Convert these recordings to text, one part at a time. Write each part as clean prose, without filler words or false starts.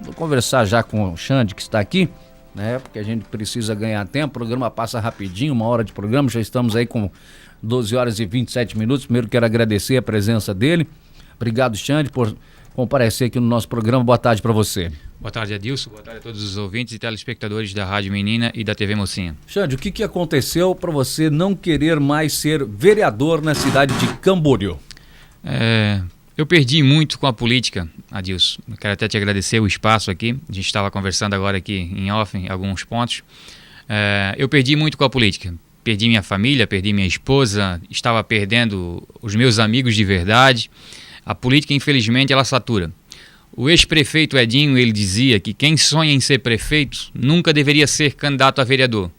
Vou conversar já com o Xande, que está aqui, né? Porque a gente precisa ganhar tempo. O programa passa rapidinho, 1 hora de programa. Já estamos aí com 12 horas e 27 minutos. Primeiro quero agradecer a presença dele. Obrigado, Xande, por comparecer aqui no nosso programa. Boa tarde para você. Boa tarde, Adilson. Boa tarde a todos os ouvintes e telespectadores da Rádio Menina e da TV Mocinha. Xande, o que aconteceu para você não querer mais ser vereador na cidade de Camboriú? Eu perdi muito com a política, Adilson. Eu quero até te agradecer o espaço aqui. A gente estava conversando agora aqui em off, em alguns pontos. Eu perdi muito com a política. Perdi minha família, perdi minha esposa, estava perdendo os meus amigos de verdade. A política, infelizmente, ela satura. O ex-prefeito Edinho, ele dizia que quem sonha em ser prefeito nunca deveria ser candidato a vereador,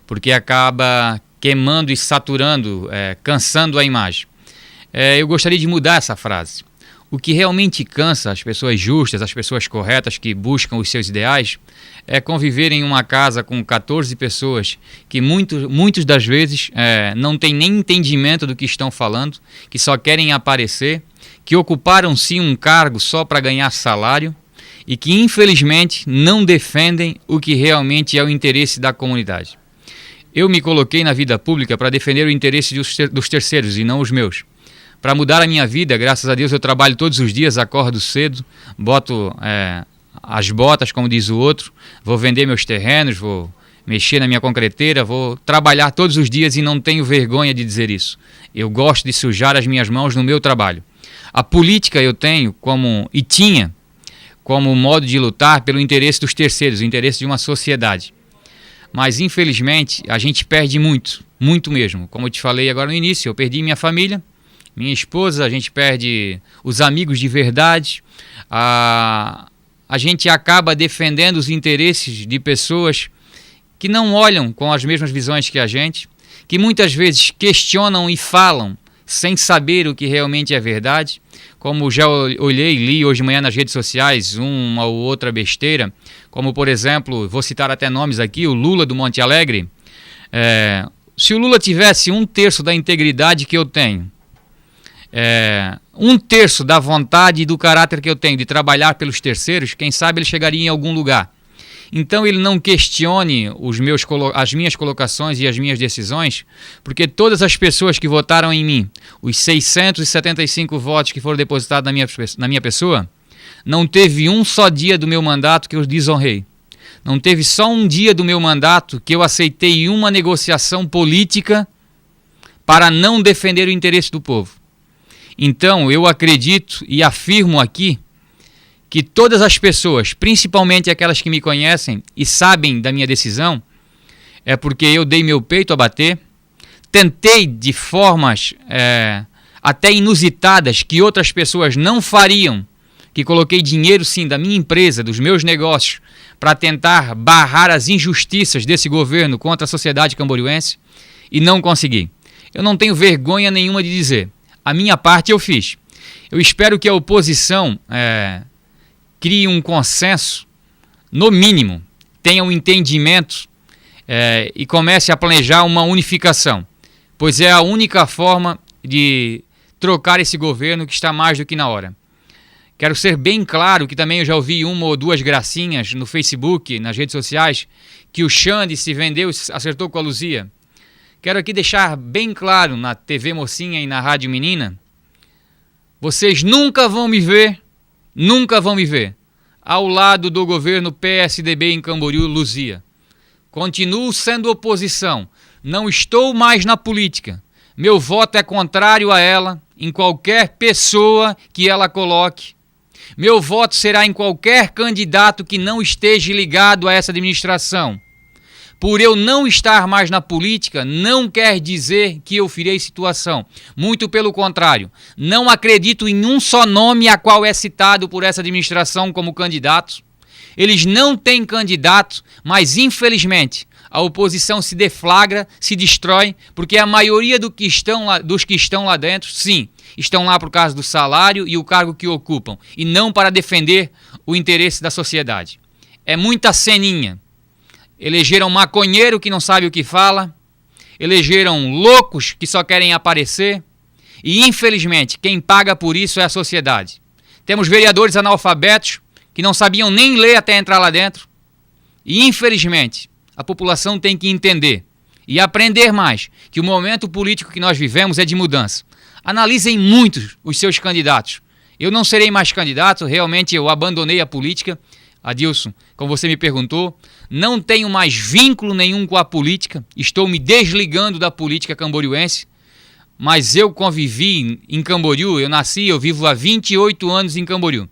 porque acaba queimando e saturando, cansando a imagem. Eu gostaria de mudar essa frase. O que realmente cansa as pessoas justas, as pessoas corretas que buscam os seus ideais, é conviver em uma casa com 14 pessoas que muitas das vezes não têm nem entendimento do que estão falando, que só querem aparecer, que ocuparam sim um cargo só para ganhar salário e que infelizmente não defendem o que realmente é o interesse da comunidade. Eu me coloquei na vida pública para defender o interesse dos terceiros e não os meus. Para mudar a minha vida, graças a Deus, eu trabalho todos os dias, acordo cedo, boto as botas, como diz o outro, vou vender meus terrenos, vou mexer na minha concreteira, vou trabalhar todos os dias e não tenho vergonha de dizer isso. Eu gosto de sujar as minhas mãos no meu trabalho. A política eu tenho tinha como modo de lutar pelo interesse dos terceiros, o interesse de uma sociedade. Mas, infelizmente, a gente perde muito, muito mesmo. Como eu te falei agora no início, eu perdi minha família, minha esposa, a gente perde os amigos de verdade, a gente acaba defendendo os interesses de pessoas que não olham com as mesmas visões que a gente, que muitas vezes questionam e falam sem saber o que realmente é verdade. Como já olhei e li hoje de manhã nas redes sociais uma ou outra besteira, como por exemplo, vou citar até nomes aqui, o Lula do Monte Alegre. Se o Lula tivesse 1/3 da integridade que eu tenho, 1/3 da vontade e do caráter que eu tenho de trabalhar pelos terceiros, quem sabe ele chegaria em algum lugar. Então ele não questione as minhas colocações e as minhas decisões, porque todas as pessoas que votaram em mim, os 675 votos que foram depositados na minha pessoa, não teve um só dia do meu mandato que eu desonrei. Não teve só um dia do meu mandato que eu aceitei uma negociação política para não defender o interesse do povo. Então eu acredito e afirmo aqui que todas as pessoas, principalmente aquelas que me conhecem e sabem da minha decisão, é porque eu dei meu peito a bater, tentei de formas até inusitadas que outras pessoas não fariam, que coloquei dinheiro sim da minha empresa, dos meus negócios, para tentar barrar as injustiças desse governo contra a sociedade camboriuense e não consegui. Eu não tenho vergonha nenhuma de dizer, a minha parte eu fiz. Eu espero que a oposição crie um consenso, no mínimo, tenha um entendimento e comece a planejar uma unificação, pois é a única forma de trocar esse governo que está mais do que na hora. Quero ser bem claro que também eu já ouvi 1 ou 2 gracinhas no Facebook, nas redes sociais, que o Xande se vendeu, acertou com a Luzia. Quero aqui deixar bem claro na TV Mocinha e na Rádio Menina, vocês nunca vão me ver ao lado do governo PSDB em Camboriú, Luzia. Continuo sendo oposição, não estou mais na política. Meu voto é contrário a ela, em qualquer pessoa que ela coloque. Meu voto será em qualquer candidato que não esteja ligado a essa administração. Por eu não estar mais na política, não quer dizer que eu firei situação. Muito pelo contrário. Não acredito em um só nome a qual é citado por essa administração como candidato. Eles não têm candidato, mas infelizmente a oposição se deflagra, se destrói, porque a maioria dos que estão lá dentro, sim, estão lá por causa do salário e o cargo que ocupam, e não para defender o interesse da sociedade. É muita ceninha. Elegeram maconheiro que não sabe o que fala, elegeram loucos que só querem aparecer e, infelizmente, quem paga por isso é a sociedade. Temos vereadores analfabetos que não sabiam nem ler até entrar lá dentro. E, infelizmente, a população tem que entender e aprender mais que o momento político que nós vivemos é de mudança. Analisem muito os seus candidatos. Eu não serei mais candidato, realmente eu abandonei a política. Adilson, como você me perguntou, não tenho mais vínculo nenhum com a política, estou me desligando da política camboriuense, mas eu convivi em Camboriú, eu vivo há 28 anos em Camboriú.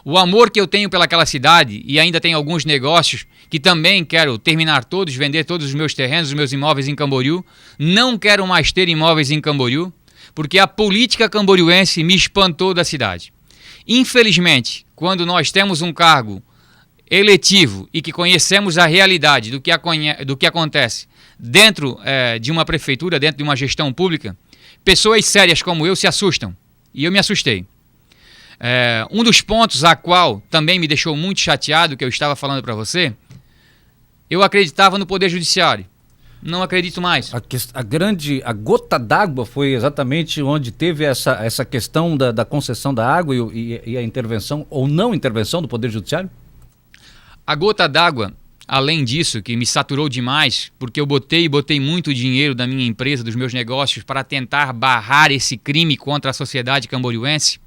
O amor que eu tenho pelaquela cidade, e ainda tenho alguns negócios que também quero terminar todos, vender todos os meus terrenos, os meus imóveis em Camboriú, não quero mais ter imóveis em Camboriú, porque a política camboriuense me espantou da cidade. Infelizmente, quando nós temos um cargo eletivo e que conhecemos a realidade do que acontece dentro de uma prefeitura, dentro de uma gestão pública, pessoas sérias como eu se assustam. E eu me assustei. Um dos pontos a qual também me deixou muito chateado, que eu estava falando para você, eu acreditava no Poder Judiciário. Não acredito mais. A gota d'água foi exatamente onde teve essa questão da concessão da água e a intervenção ou não intervenção do Poder Judiciário? A gota d'água, além disso, que me saturou demais, porque eu botei muito dinheiro da minha empresa, dos meus negócios, para tentar barrar esse crime contra a sociedade camboriuense,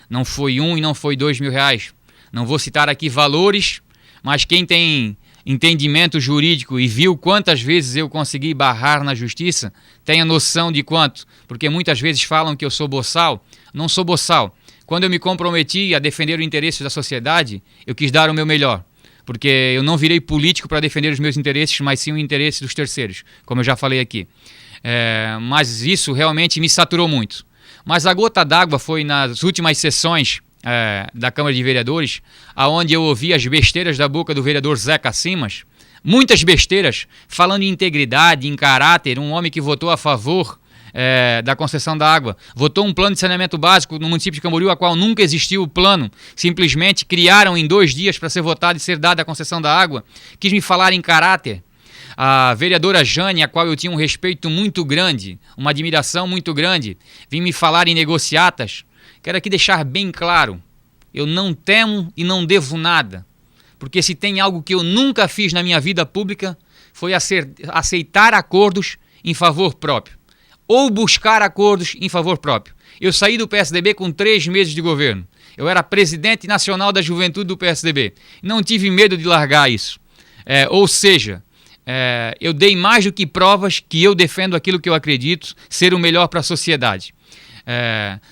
não foi R$1 e não foi R$2.000. Não vou citar aqui valores, mas quem tem entendimento jurídico e viu quantas vezes eu consegui barrar na justiça, tenha noção de quanto, porque muitas vezes falam que eu sou boçal. Não sou boçal. Quando eu me comprometi a defender o interesse da sociedade, eu quis dar o meu melhor, porque eu não virei político para defender os meus interesses, mas sim o interesse dos terceiros, como eu já falei aqui. Mas isso realmente me saturou muito. Mas a gota d'água foi nas últimas sessões da Câmara de Vereadores, aonde eu ouvi as besteiras da boca do vereador Zeca Simas, muitas besteiras, falando em integridade, em caráter, um homem que votou a favor da concessão da água, votou um plano de saneamento básico no município de Camboriú, a qual nunca existiu o plano, simplesmente criaram em 2 dias para ser votado e ser dada a concessão da água, quis me falar em caráter. A vereadora Jane, a qual eu tinha um respeito muito grande, uma admiração muito grande, vim me falar em negociatas. Quero aqui deixar bem claro, eu não temo e não devo nada, porque se tem algo que eu nunca fiz na minha vida pública, foi aceitar acordos em favor próprio, ou buscar acordos em favor próprio. Eu saí do PSDB com 3 meses de governo, eu era presidente nacional da juventude do PSDB, não tive medo de largar isso, ou seja, eu dei mais do que provas que eu defendo aquilo que eu acredito ser o melhor para a sociedade.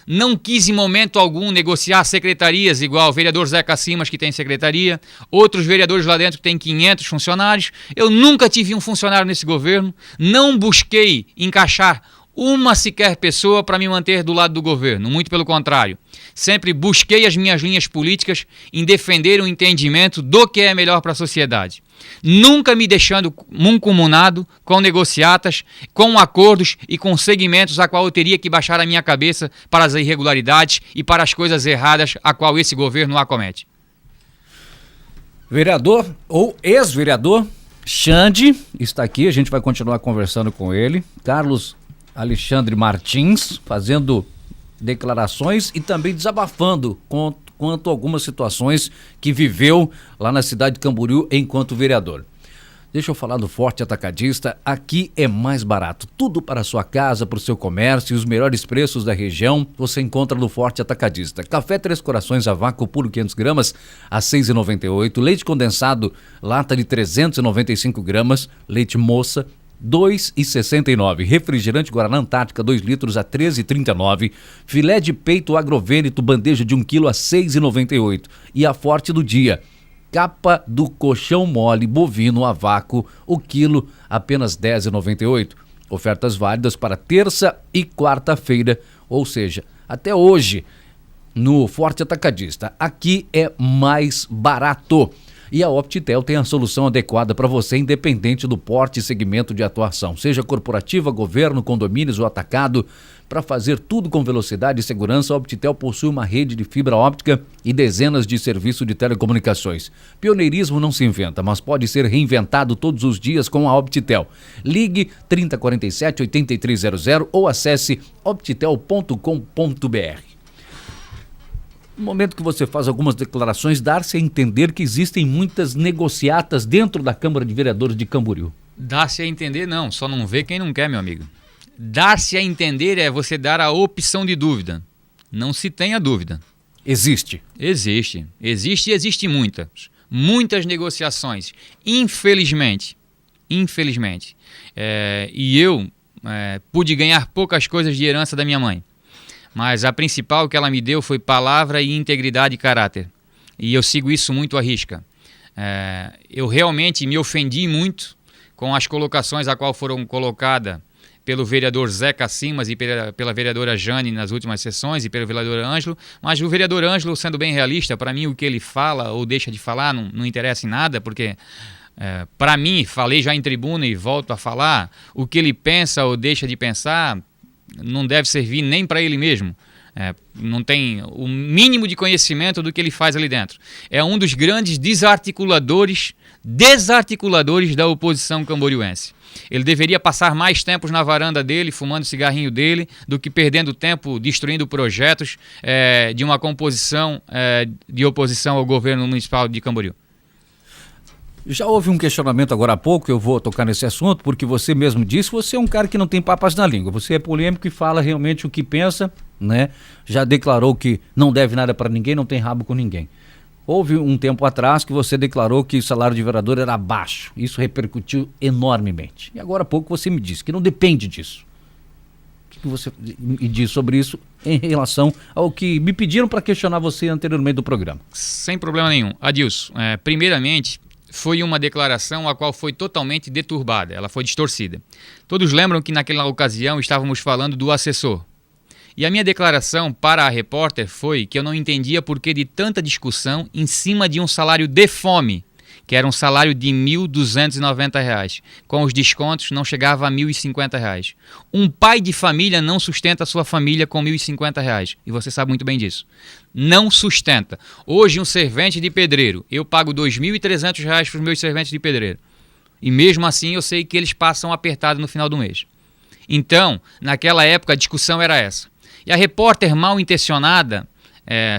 Não quis em momento algum negociar secretarias igual o vereador Zeca Simas, que tem secretaria, outros vereadores lá dentro que tem 500 funcionários. Eu nunca tive um funcionário nesse governo, não busquei encaixar uma sequer pessoa para me manter do lado do governo, muito pelo contrário. Sempre busquei as minhas linhas políticas em defender o entendimento do que é melhor para a sociedade. Nunca me deixando mancomunado com negociatas, com acordos e com segmentos a qual eu teria que baixar a minha cabeça para as irregularidades e para as coisas erradas a qual esse governo acomete. Vereador ou ex-vereador Xande está aqui, a gente vai continuar conversando com ele. Carlos Alexandre Martins fazendo declarações e também desabafando quanto a algumas situações que viveu lá na cidade de Camboriú enquanto vereador. Deixa eu falar do Forte Atacadista. Aqui é mais barato. Tudo para a sua casa, para o seu comércio e os melhores preços da região você encontra no Forte Atacadista. Café Três Corações a vácuo puro 500 gramas a R$ 6,98. Leite condensado lata de 395 gramas. Leite moça R$ 2,69. Refrigerante Guaraná Antártica 2 litros a R$ 13,39. Filé de peito agrovênito bandeja de 1 quilo a R$ 6,98. E a Forte do dia: capa do colchão mole bovino a vácuo, o quilo apenas R$ 10,98. Ofertas válidas para terça e quarta-feira, ou seja, até hoje no Forte Atacadista. Aqui é mais barato. E a Optitel tem a solução adequada para você, independente do porte e segmento de atuação, seja corporativa, governo, condomínios ou atacado. Para fazer tudo com velocidade e segurança, a Optitel possui uma rede de fibra óptica e dezenas de serviços de telecomunicações. Pioneirismo não se inventa, mas pode ser reinventado todos os dias com a Optitel. Ligue 3047-8300 ou acesse optitel.com.br. No momento que você faz algumas declarações, dar-se a entender que existem muitas negociatas dentro da Câmara de Vereadores de Camboriú. Dar-se a entender não, só não vê quem não quer, meu amigo. Dar-se a entender é você dar a opção de dúvida. Não se tenha dúvida. Existe. Existe. Existe e existe muitas. Muitas negociações. Infelizmente. E eu pude ganhar poucas coisas de herança da minha mãe. Mas a principal que ela me deu foi palavra e integridade e caráter. E eu sigo isso muito à risca. Eu realmente me ofendi muito com as colocações a qual foram colocadas pelo vereador Zeca Simas e pela vereadora Jane nas últimas sessões e pelo vereador Ângelo, mas o vereador Ângelo, sendo bem realista, para mim o que ele fala ou deixa de falar não interessa em nada, porque para mim, falei já em tribuna e volto a falar, o que ele pensa ou deixa de pensar não deve servir nem para ele mesmo. Não tem o mínimo de conhecimento do que ele faz ali dentro. É um dos grandes desarticuladores da oposição camboriuense. Ele deveria passar mais tempos na varanda dele, fumando o cigarrinho dele, do que perdendo tempo destruindo projetos de uma composição de oposição ao governo municipal de Camboriú. Já houve um questionamento agora há pouco, eu vou tocar nesse assunto, porque você mesmo disse, você é um cara que não tem papas na língua, você é polêmico e fala realmente o que pensa, né? Já declarou que não deve nada para ninguém, não tem rabo com ninguém. Houve um tempo atrás que você declarou que o salário de vereador era baixo, isso repercutiu enormemente. E agora há pouco você me disse que não depende disso. O que você me diz sobre isso em relação ao que me pediram para questionar você anteriormente do programa? Sem problema nenhum. Adilson, primeiramente, foi uma declaração a qual foi totalmente deturbada, ela foi distorcida. Todos lembram que naquela ocasião estávamos falando do assessor. E a minha declaração para a repórter foi que eu não entendia por que de tanta discussão em cima de um salário de fome, que era um salário de R$ 1.290. Com os descontos não chegava a R$ 1.050. Um pai de família não sustenta a sua família com R$ 1.050. E você sabe muito bem disso. Não sustenta. Hoje um servente de pedreiro, eu pago R$ 2.300 para os meus serventes de pedreiro. E mesmo assim eu sei que eles passam apertado no final do mês. Então, naquela época a discussão era essa. E a repórter mal intencionada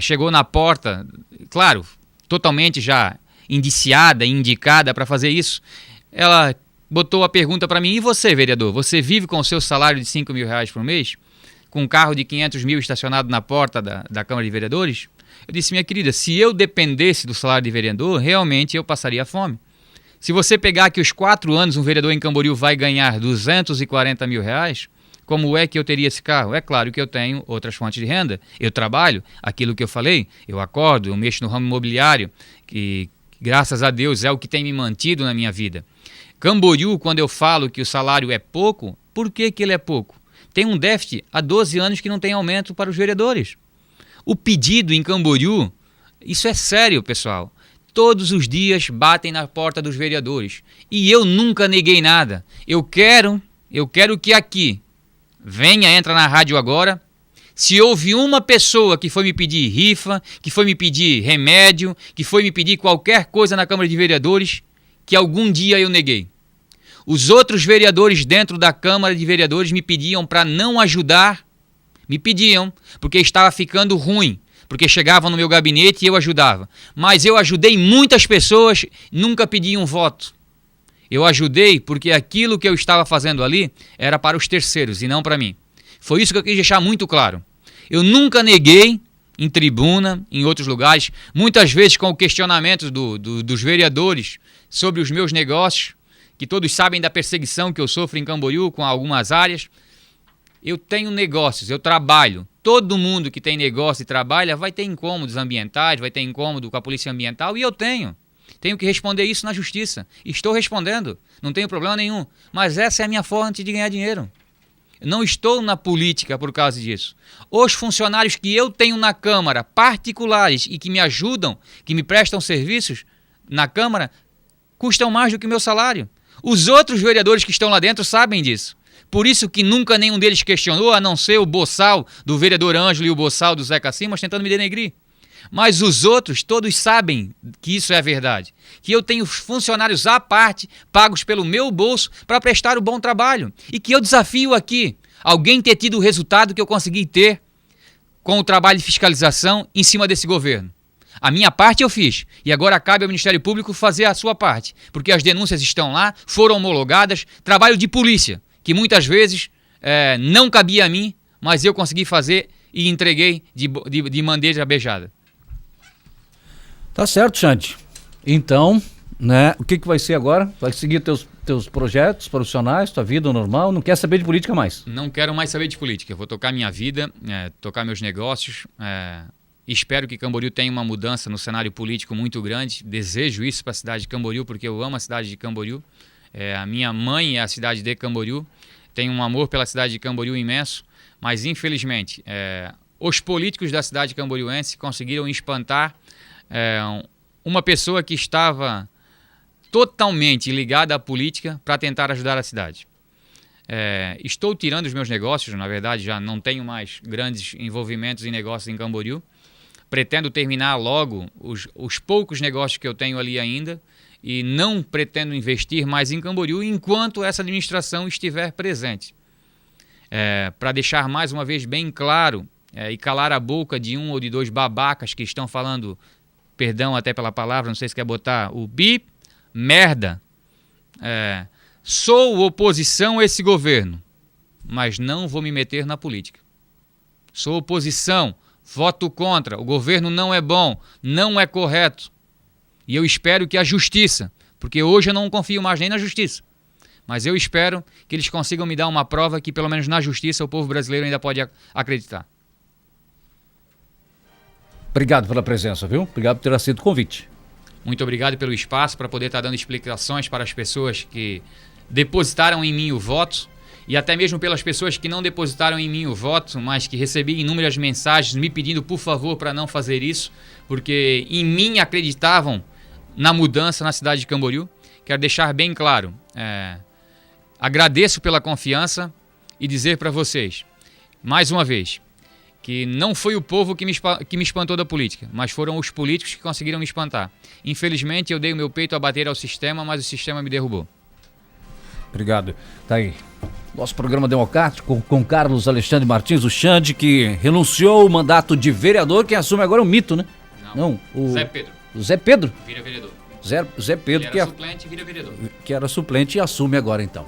chegou na porta, claro, totalmente já indiciada, indicada para fazer isso. Ela botou a pergunta para mim: e você, vereador, você vive com o seu salário de R$ 5.000 por mês? Com um carro de 500 mil estacionado na porta da Câmara de Vereadores? Eu disse: minha querida, se eu dependesse do salário de vereador, realmente eu passaria fome. Se você pegar que os 4 anos um vereador em Camboriú vai ganhar R$ 240 mil, como é que eu teria esse carro? É claro que eu tenho outras fontes de renda. Eu trabalho, aquilo que eu falei, eu acordo, eu mexo no ramo imobiliário, que graças a Deus é o que tem me mantido na minha vida. Camboriú, quando eu falo que o salário é pouco, por que ele é pouco? Tem um déficit há 12 anos que não tem aumento para os vereadores. O pedido em Camboriú, isso é sério, pessoal. Todos os dias batem na porta dos vereadores. E eu nunca neguei nada. Eu quero que aqui, entra na rádio agora. Se houve uma pessoa que foi me pedir rifa, que foi me pedir remédio, que foi me pedir qualquer coisa na Câmara de Vereadores, que algum dia eu neguei. Os outros vereadores dentro da Câmara de Vereadores me pediam para não ajudar, me pediam, porque estava ficando ruim, porque chegavam no meu gabinete e eu ajudava. Mas eu ajudei muitas pessoas, nunca pedi um voto. Eu ajudei porque aquilo que eu estava fazendo ali era para os terceiros e não para mim. Foi isso que eu quis deixar muito claro. Eu nunca neguei em tribuna, em outros lugares, muitas vezes com o questionamento dos vereadores sobre os meus negócios, que todos sabem da perseguição que eu sofro em Camboriú com algumas áreas. Eu tenho negócios, eu trabalho. Todo mundo que tem negócio e trabalha vai ter incômodos ambientais, vai ter incômodo com a polícia ambiental, e eu tenho. Tenho que responder isso na justiça. Estou respondendo, não tenho problema nenhum. Mas essa é a minha fonte de ganhar dinheiro. Eu não estou na política por causa disso. Os funcionários que eu tenho na Câmara, particulares e que me ajudam, que me prestam serviços na Câmara, custam mais do que o meu salário. Os outros vereadores que estão lá dentro sabem disso. Por isso que nunca nenhum deles questionou, a não ser o boçal do vereador Ângelo e o boçal do Zeca Simas tentando me denegrir. Mas os outros todos sabem que isso é verdade. Que eu tenho funcionários à parte, pagos pelo meu bolso, para prestar o bom trabalho. E que eu desafio aqui alguém ter tido o resultado que eu consegui ter com o trabalho de fiscalização em cima desse governo. A minha parte eu fiz, e agora cabe ao Ministério Público fazer a sua parte, porque as denúncias estão lá, foram homologadas, trabalho de polícia, que muitas vezes não cabia a mim, mas eu consegui fazer e entreguei de bandeja beijada. Tá certo, Xande. Então, né, o que vai ser agora? Vai seguir teus projetos profissionais, tua vida normal? Não quer saber de política mais? Não quero mais saber de política. Eu vou tocar minha vida, tocar meus negócios. Espero que Camboriú tenha uma mudança no cenário político muito grande. Desejo isso para a cidade de Camboriú, porque eu amo a cidade de Camboriú. A minha mãe é a cidade de Camboriú. Tenho um amor pela cidade de Camboriú imenso. Mas, infelizmente, os políticos da cidade camboriúense conseguiram espantar uma pessoa que estava totalmente ligada à política para tentar ajudar a cidade. Estou tirando os meus negócios, na verdade já não tenho mais grandes envolvimentos em negócios em Camboriú. Pretendo terminar logo os poucos negócios que eu tenho ali ainda e não pretendo investir mais em Camboriú enquanto essa administração estiver presente. Para deixar mais uma vez bem claro e calar a boca de um ou de dois babacas que estão falando, perdão até pela palavra, não sei se quer botar o bip, merda. Sou oposição a esse governo, mas não vou me meter na política. Sou oposição, voto contra, o governo não é bom, não é correto. E eu espero que a justiça, porque hoje eu não confio mais nem na justiça, mas eu espero que eles consigam me dar uma prova que pelo menos na justiça o povo brasileiro ainda pode acreditar. Obrigado pela presença, viu? Obrigado por ter aceito o convite. Muito obrigado pelo espaço para poder estar dando explicações para as pessoas que depositaram em mim o voto e até mesmo pelas pessoas que não depositaram em mim o voto, mas que recebi inúmeras mensagens me pedindo por favor para não fazer isso, porque em mim acreditavam na mudança na cidade de Camboriú. Quero deixar bem claro, agradeço pela confiança e dizer para vocês, mais uma vez, que não foi o povo que me espantou da política, mas foram os políticos que conseguiram me espantar. Infelizmente, eu dei o meu peito a bater ao sistema, mas o sistema me derrubou. Obrigado. Tá aí. Nosso programa democrático com Carlos Alexandre Martins, o Xande, que renunciou ao mandato de vereador. Quem assume agora é o Mito, né? Não, o Zé Pedro. O Zé Pedro? Vira vereador. Zé Pedro, Ele era suplente e vira vereador. Que era suplente e assume agora, então.